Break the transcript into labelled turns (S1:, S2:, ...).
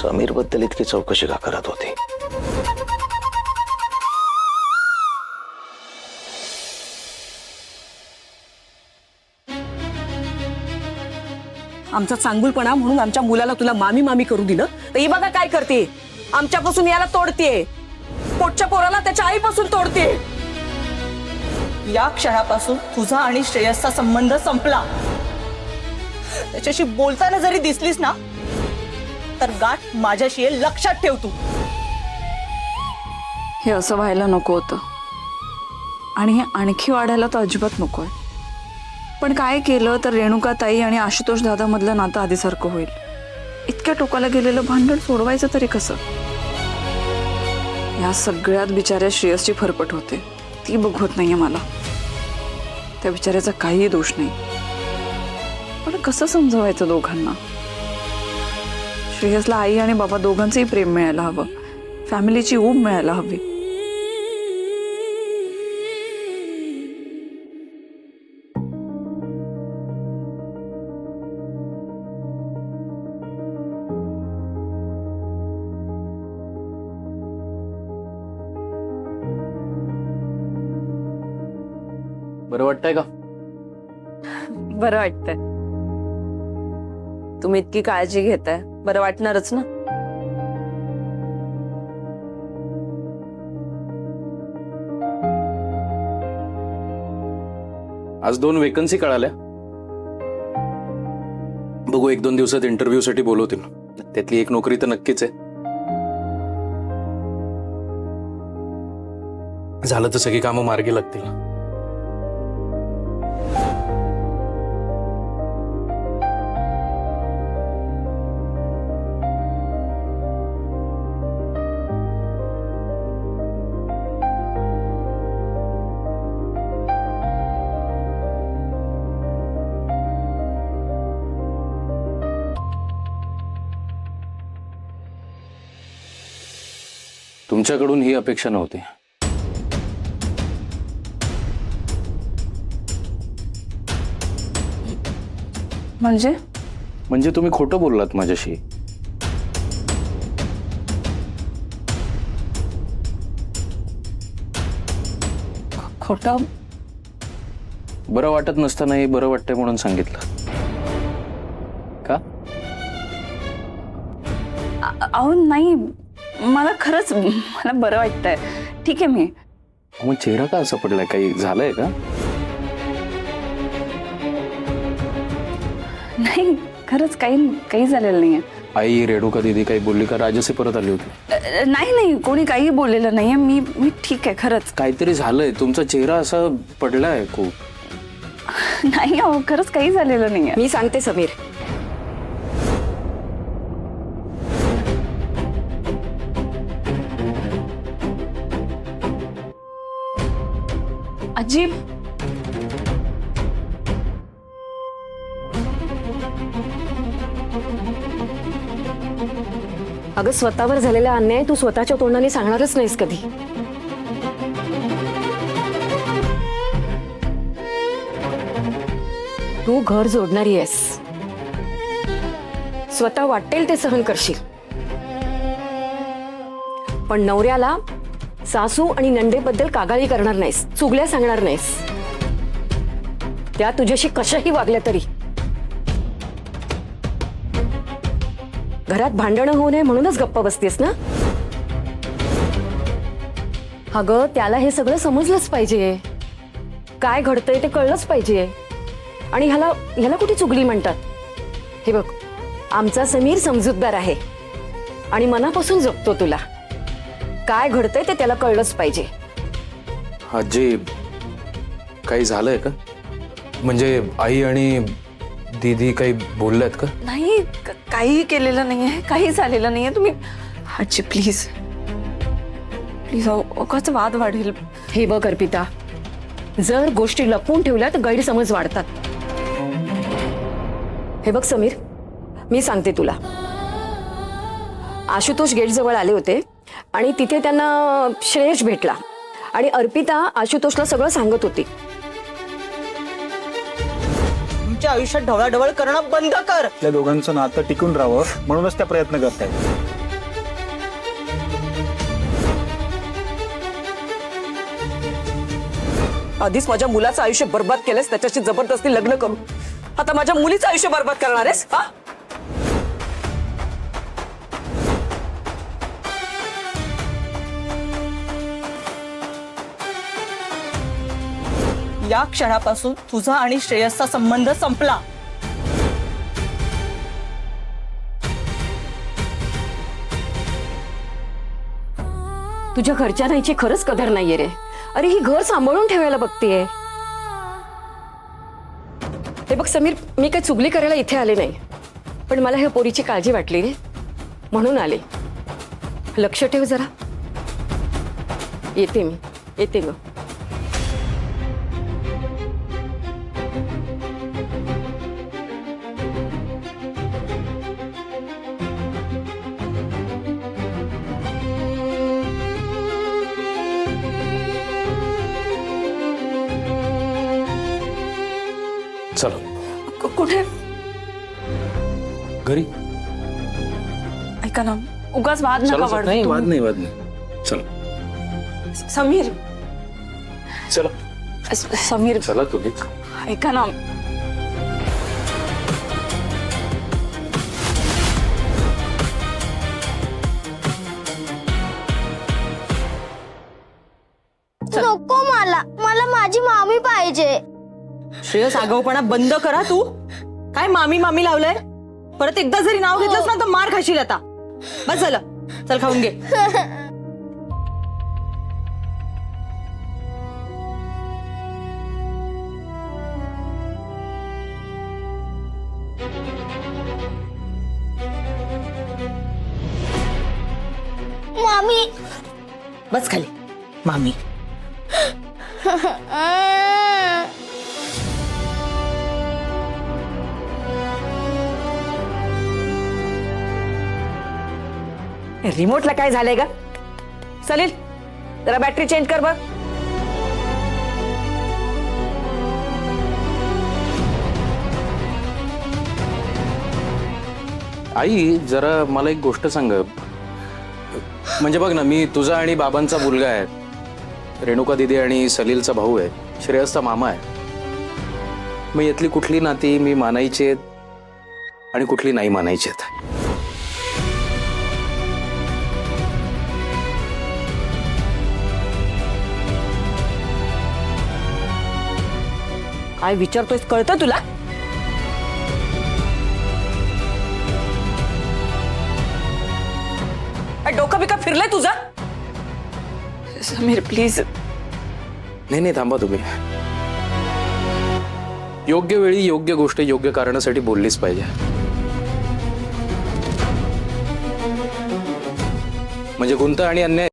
S1: समीर बद्दल इतकी चौकशी का करत होती?
S2: आमचा चांगुलपणा म्हणून आमच्या मुलाला तुला मामी मामी करू दिलं तर ही बघा काय करते, आमच्यापासून याला तोडते, पोटच्या पोराला त्याच्या आईपासून तोडते।
S3: या क्षणापासून तुझा आणि श्रेयसचा संबंध संपला। त्याच्याशी बोलताना जरी दिसलीस ना तर गाठ माझ्याशी आहे, लक्षात ठेव तू।
S4: हे असं व्हायला नको होतं आणि हे आणखी वाढायला तर अजिबात नकोय। पण काय केलं तर रेणुकाताई आणि आशुतोष दादा मधलं नातं आधीसारखं होईल? इतक्या टोकाला गेलेलं भांडण सोडवायचं तरी कसं? या सगळ्यात बिचाऱ्या श्रेयसची फरफट होते, ती बघवत नाहीये मला। त्या बिचाऱ्याचा काहीही दोष नाही, पण कसं समजवायचं दोघांना? श्रेयसला आई आणि बाबा दोघांचंही प्रेम मिळायला हवं, फॅमिलीची ऊब मिळायला हवी।
S5: बरं वाटतंय का?
S4: बरं वाटतंय। तुम्ही इतकी काळजी घेताय, बरं वाटणारच ना।
S5: आज 2 वेकन्सी कळाल्या, बघू 1-2 दिवसात इंटरव्ह्यू साठी बोलवतील। त्यातली एक नोकरी तर नक्कीच आहे। झालं तर सगळी कामं मार्गी लागतील। तुमच्याकडून ही अपेक्षा नव्हती। म्हणजे तुम्ही खोटं बोललात माझ्याशी।
S4: खोटं?
S5: बरं वाटत नसतानाही बरं वाटतंय म्हणून सांगितलं का?
S4: अहो नाही, मला खरंच मला बरं वाटतंय। ठीक आहे मी।
S5: मग चेहरा का असा पडलाय? काही झालंय का?
S4: नाही खरंच काही झालेलं नाहीये।
S5: आई रेणुका दीदी काही बोलली का? राजसे परत आली होती?
S4: नाही कोणी काही बोललेलं नाहीये। मी ठीक आहे खरंच।
S5: काहीतरी झालंय, तुमचा चेहरा असा पडलाय खूप।
S4: नाही अहो खरंच काही झालेलं नाहीये।
S2: मी सांगते समीर,
S4: अजीब
S2: अगं स्वतःवर झालेला अन्याय तू स्वतःच्या तोंडाने सांगणारच नाहीस कधी। तू घर जोडणारी आहेस, स्वतः वाटेल ते सहन करशील, पण नवऱ्याला सासू आणि नंदेबद्दल कागाळी करणार नाहीस, चुगल्या सांगणार नाहीस। त्या तुझ्याशी कशाही वागल्या तरी घरात भांडणं होऊ नये म्हणूनच गप्प बसतेस ना? अगं त्याला हे सगळं समजलंच पाहिजे, काय घडतंय ते कळलंच पाहिजे। आणि ह्याला कुठे चुगली म्हणतात? हे बघ, आमचा समीर समजूतदार आहे आणि मनापासून जपतो तुला, काय घडतंय ते त्याला कळलंच पाहिजे।
S5: आजी काही झालंय का? म्हणजे आई आणि दीदी काही बोलल्यात का?
S4: नाही काही केलेलं नाहीये, काही झालेलं नाहीये। तुम्ही आजी प्लीज प्लीज, अवकाच वाद वाढेल।
S2: हे बघ अर्पिता, जर गोष्टी लपवून ठेवल्या तर गैरसमज वाढतात। हे बघ समीर, मी सांगते तुला, आशुतोष गेट जवळ आले होते आणि तिथे त्यांना श्रेयस भेटला आणि अर्पिता आशुतोषला सगळं सांगत होती।
S3: तुमच्या आयुष्यात ढवळाढवळ करणं बंद कर।
S6: त्या दोघांचं नातं टिकून राहावं म्हणूनच त्या प्रयत्न करतायत। आधीच माझ्या मुलाचं आयुष्य बर्बाद केलंस, त्याच्याशी जबरदस्ती लग्न करून आता माझ्या मुलीचं आयुष्य बर्बाद करणार आहेस हा?
S3: या क्षणापासून तुझा आणि श्रेयसचा संबंध संपला.
S2: तुझ्या घरच्या नाहीची खरंच कदर नाहीये रे. अरे ही घर सांभाळून ठेवायला बघतीये. हे बघ समीर, मी काही चुगली करायला इथे आले नाही, पण मला ह्या पोरीची काळजी वाटली रे, म्हणून आले. लक्ष ठेव जरा. येते ग.
S5: चलो
S4: कुठे?
S5: घरी.
S4: ऐका ना, उगाच वाद नका
S5: चलो
S4: वाढवू.
S5: नाही, वाद
S4: तुम्ही-
S5: नाही. चलो
S4: समीर,
S5: चलो
S4: समीर
S5: चला तुम्ही.
S4: ऐका ना.
S7: नको मला मला माझी मामी पाहिजे.
S3: श्रेयस, आगाऊपणा बंद करा. तू काय मामी मामी लावलंय? परत एकदा जरी नाव घेतलंस ना तर मार खाशील आता. बस झालं, चल खाऊन घे.
S7: मामी
S3: बस खाली. मामी
S6: रिमोटला काय झालंय का? सलील, जरा बॅटरी चेंज कर बघ.
S5: आई जरा मला एक गोष्ट सांग. म्हणजे बघ ना, मी तुझा आणि बाबांचा मुलगा आहे, रेणुका दिदी आणि सलीलचा भाऊ आहे, श्रेयसचा मामा आहे. मग यातली कुठली नाती मी मानायची आहेत आणि कुठली नाही मानायची आहेत?
S6: काय विचारतोयस कळतं तुला? काय डोकं बिका फिरलंय तुझं?
S4: समीर प्लीज.
S5: नाही थांबा तुम्ही. योग्य वेळी योग्य गोष्ट योग्य कारणासाठी बोललीच पाहिजे. म्हणजे गुंता आणि अन्याय